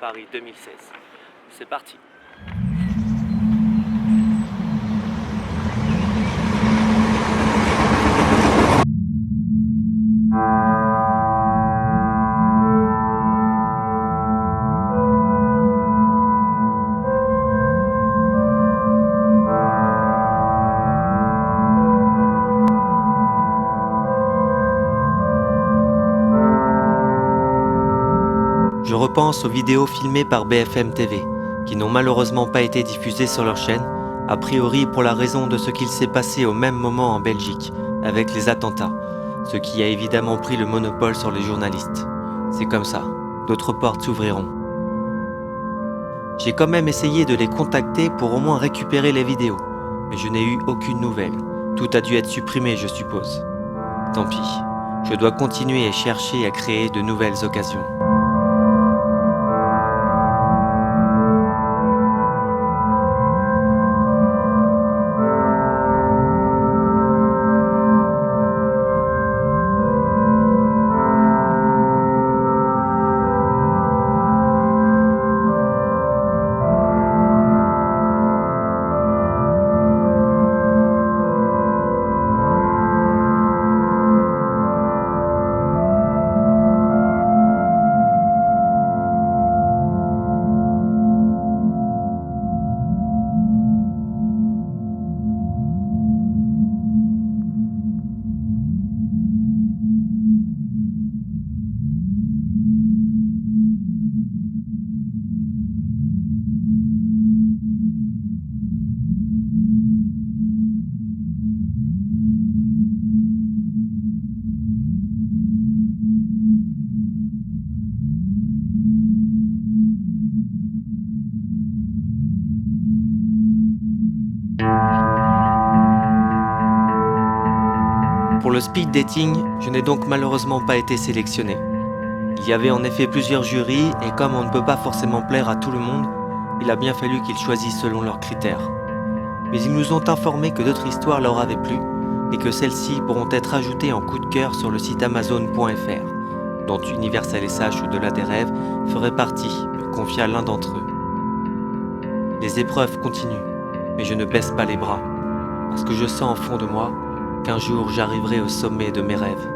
Paris 2016. C'est parti. Je repense aux vidéos filmées par BFM TV, qui n'ont malheureusement pas été diffusées sur leur chaîne, a priori pour la raison de ce qu'il s'est passé au même moment en Belgique, avec les attentats, ce qui a évidemment pris le monopole sur les journalistes. C'est comme ça, d'autres portes s'ouvriront. J'ai quand même essayé de les contacter pour au moins récupérer les vidéos, mais je n'ai eu aucune nouvelle. Tout a dû être supprimé, je suppose. Tant pis, je dois continuer et chercher à créer de nouvelles occasions. Pour le speed dating, je n'ai donc malheureusement pas été sélectionné. Il y avait en effet plusieurs jurys et comme on ne peut pas forcément plaire à tout le monde, il a bien fallu qu'ils choisissent selon leurs critères. Mais ils nous ont informé que d'autres histoires leur avaient plu et que celles-ci pourront être ajoutées en coup de cœur sur le site Amazon.fr, dont Universal SH Au-delà des rêves ferait partie, me confia l'un d'entre eux. Les épreuves continuent, mais je ne baisse pas les bras, parce que je sens au fond de moi qu'un jour j'arriverai au sommet de mes rêves.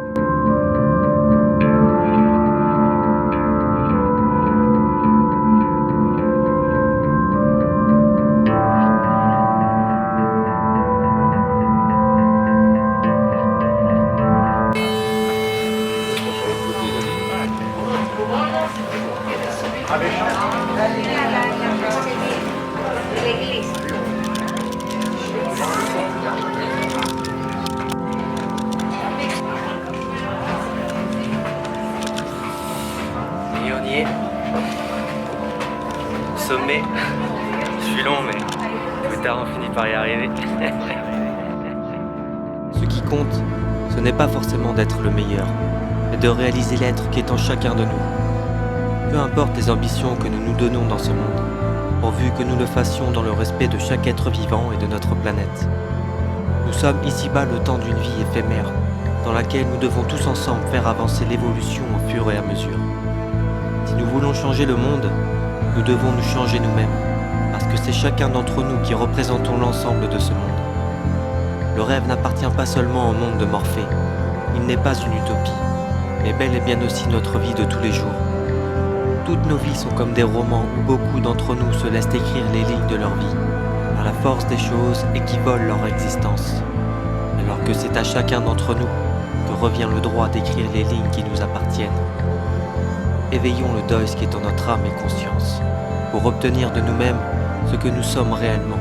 Et on y est. Sommet. Je suis long, mais plus tard on finit par y arriver. Ce qui compte, ce n'est pas forcément d'être le meilleur, mais de réaliser l'être qui est en chacun de nous. Peu importe les ambitions que nous nous donnons dans ce monde, pourvu que nous le fassions dans le respect de chaque être vivant et de notre planète. Nous sommes ici-bas le temps d'une vie éphémère, dans laquelle nous devons tous ensemble faire avancer l'évolution au fur et à mesure. Si nous voulons changer le monde, nous devons nous changer nous-mêmes, parce que c'est chacun d'entre nous qui représentons l'ensemble de ce monde. Le rêve n'appartient pas seulement au monde de Morphée, il n'est pas une utopie, mais bel et bien aussi notre vie de tous les jours. Toutes nos vies sont comme des romans où beaucoup d'entre nous se laissent écrire les lignes de leur vie, par la force des choses et qui volent leur existence. Alors que c'est à chacun d'entre nous que revient le droit d'écrire les lignes qui nous appartiennent. Éveillons le deuil qui est en notre âme et conscience, pour obtenir de nous-mêmes ce que nous sommes réellement,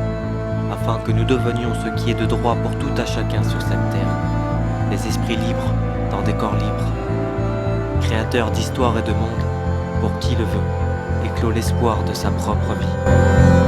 afin que nous devenions ce qui est de droit pour tout à chacun sur cette terre, des esprits libres dans des corps libres, créateurs d'histoire et de monde, pour qui le veut, éclot l'espoir de sa propre vie.